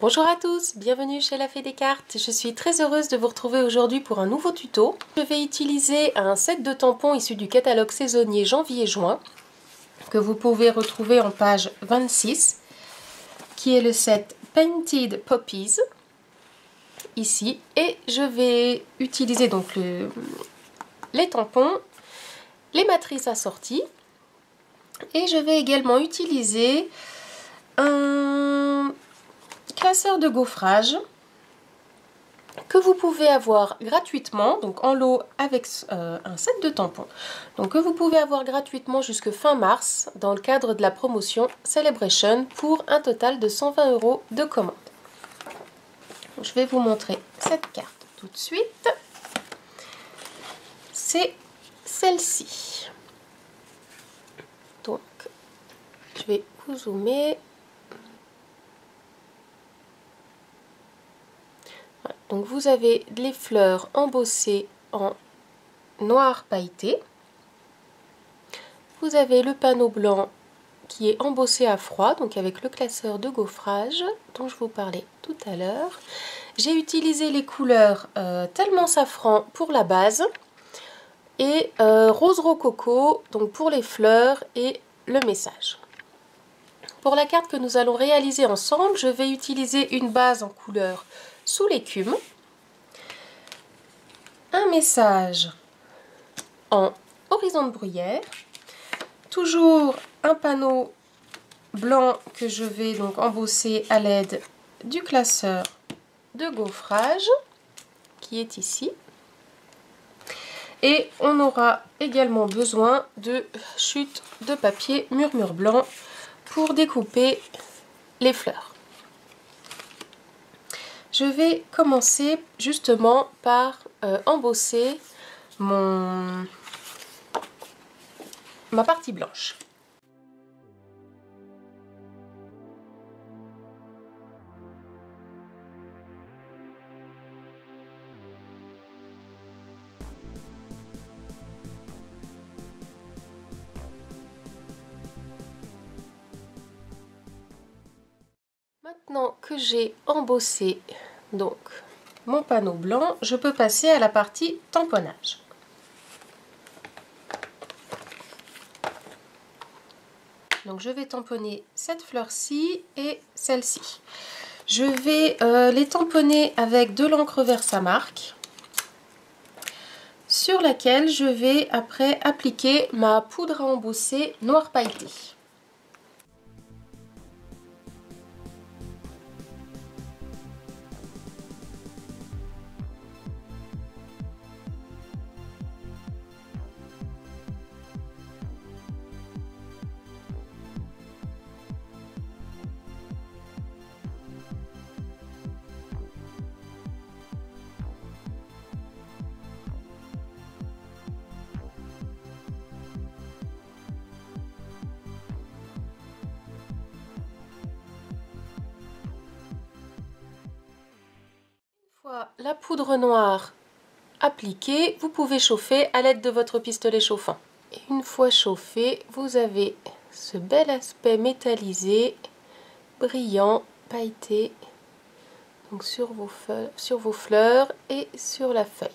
Bonjour à tous, bienvenue chez La Fée des Cartes. Je suis très heureuse de vous retrouver aujourd'hui pour un nouveau tuto. Je vais utiliser un set de tampons issu du catalogue saisonnier janvier-juin que vous pouvez retrouver en page 26, qui est le set Painted Poppies, ici. Et je vais utiliser donc les tampons, les matrices assorties, et je vais également utiliser un classeur de gaufrage que vous pouvez avoir gratuitement, donc en lot avec un set de tampons, donc que vous pouvez avoir gratuitement jusque fin mars dans le cadre de la promotion Celebration pour un total de 120 € de commande. Je vais vous montrer cette carte tout de suite. C'est celle-ci. Donc, je vais vous zoomer. Donc vous avez les fleurs embossées en noir pailleté. Vous avez le panneau blanc qui est embossé à froid, donc avec le classeur de gaufrage dont je vous parlais tout à l'heure. J'ai utilisé les couleurs tellement safran pour la base et rose rococo donc pour les fleurs et le message. Pour la carte que nous allons réaliser ensemble, je vais utiliser une base en couleur sous l'écume, un message en horizon de bruyère, toujours un panneau blanc que je vais donc embosser à l'aide du classeur de gaufrage qui est ici. Et on aura également besoin de chutes de papier murmure blanc pour découper les fleurs. Je vais commencer justement par embosser ma partie blanche. Maintenant que j'ai embossé donc mon panneau blanc, je peux passer à la partie tamponnage. Donc je vais tamponner cette fleur-ci et celle-ci. Je vais les tamponner avec de l'encre Versamark sur laquelle je vais après appliquer ma poudre à embosser noir pailleté. La poudre noire appliquée, vous pouvez chauffer à l'aide de votre pistolet chauffant. Et une fois chauffé, vous avez ce bel aspect métallisé, brillant, pailleté, donc sur vos fleurs et sur la feuille.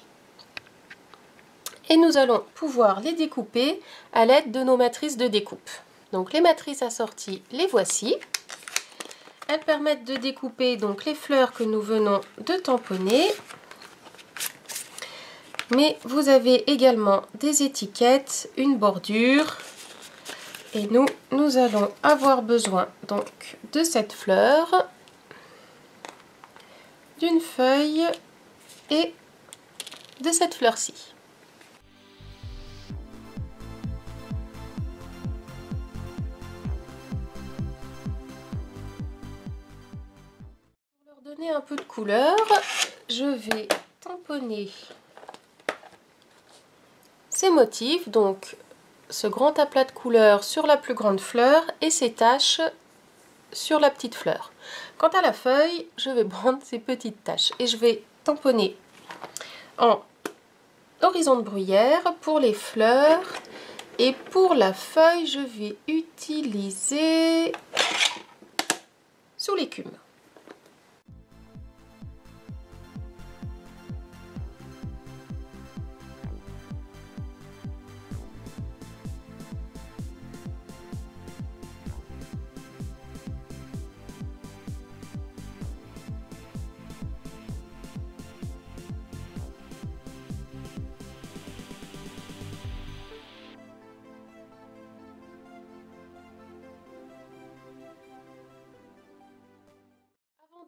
Et nous allons pouvoir les découper à l'aide de nos matrices de découpe. Donc les matrices assorties, les voici. Elles permettent de découper donc les fleurs que nous venons de tamponner. Mais vous avez également des étiquettes, une bordure. Et nous allons avoir besoin donc de cette fleur, d'une feuille et de cette fleur-ci. Donner un peu de couleur, je vais tamponner ces motifs, donc ce grand aplat de couleur sur la plus grande fleur et ces taches sur la petite fleur. Quant à la feuille, je vais prendre ces petites taches et je vais tamponner en horizon de bruyère pour les fleurs, et pour la feuille je vais utiliser sous l'écume.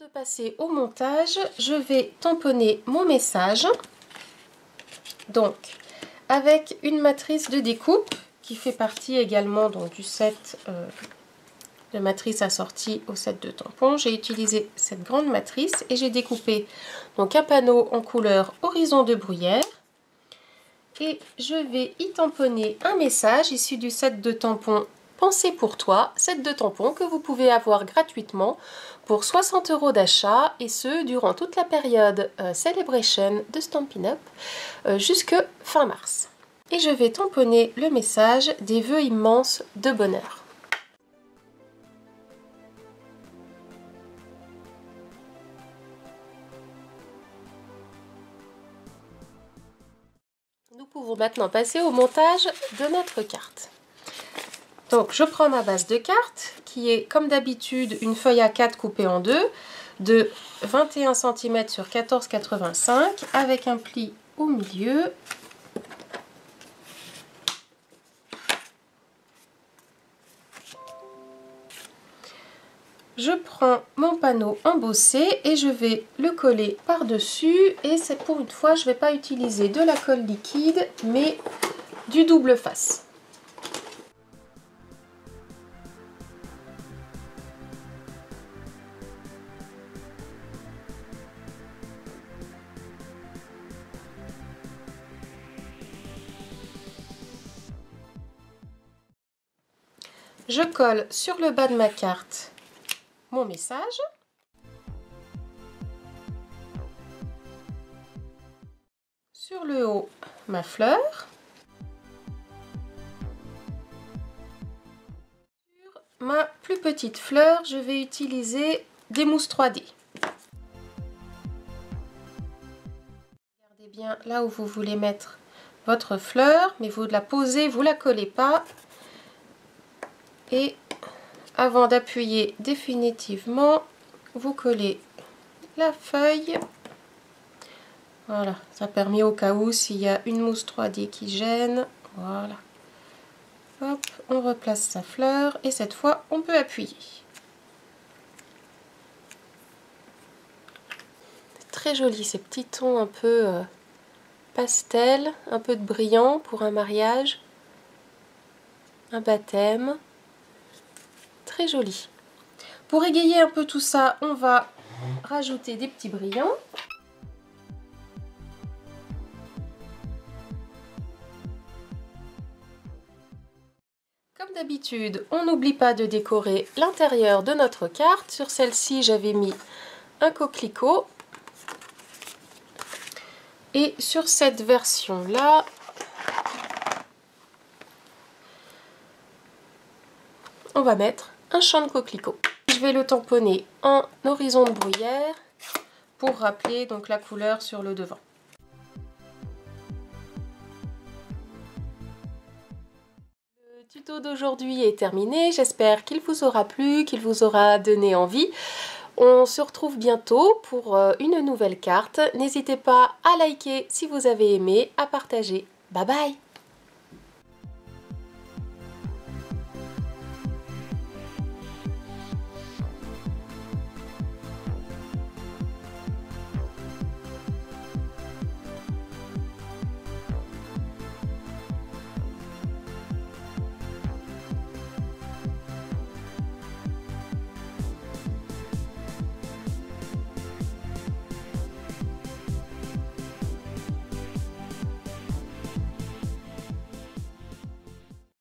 De passer au montage, je vais tamponner mon message, donc avec une matrice de découpe qui fait partie également donc, du set de matrice assortie au set de tampons. J'ai utilisé cette grande matrice et j'ai découpé donc un panneau en couleur horizon de bruyère et je vais y tamponner un message issu du set de tampons Pensez pour toi, set de tampons que vous pouvez avoir gratuitement pour 60 € d'achat et ce durant toute la période Celebration de Stampin' Up jusque fin mars. Et je vais tamponner le message des vœux immenses de bonheur. Nous pouvons maintenant passer au montage de notre carte. Donc je prends ma base de carte qui est comme d'habitude une feuille A4 coupée en deux de 21 cm sur 14,85 avec un pli au milieu. Je prends mon panneau embossé et je vais le coller par-dessus et c'est pour une fois je ne vais pas utiliser de la colle liquide mais du double face. Je colle sur le bas de ma carte mon message. Sur le haut, ma fleur. Sur ma plus petite fleur, je vais utiliser des mousses 3D. Regardez bien là où vous voulez mettre votre fleur, mais vous la posez, vous la collez pas. Et avant d'appuyer définitivement, vous collez la feuille. Voilà, ça permet au cas où s'il y a une mousse 3D qui gêne. Voilà. Hop, on replace sa fleur et cette fois on peut appuyer. C'est très joli ces petits tons un peu pastel, un peu de brillant pour un mariage, un baptême. Très joli. Pour égayer un peu tout ça, on va rajouter des petits brillants. Comme d'habitude, on n'oublie pas de décorer l'intérieur de notre carte. Sur celle-ci, j'avais mis un coquelicot. Et sur cette version-là, on va mettre un champ de coquelicot. Je vais le tamponner en horizon de bruyère pour rappeler donc la couleur sur le devant. Le tuto d'aujourd'hui est terminé, j'espère qu'il vous aura plu, qu'il vous aura donné envie. On se retrouve bientôt pour une nouvelle carte. N'hésitez pas à liker si vous avez aimé, à partager. Bye bye!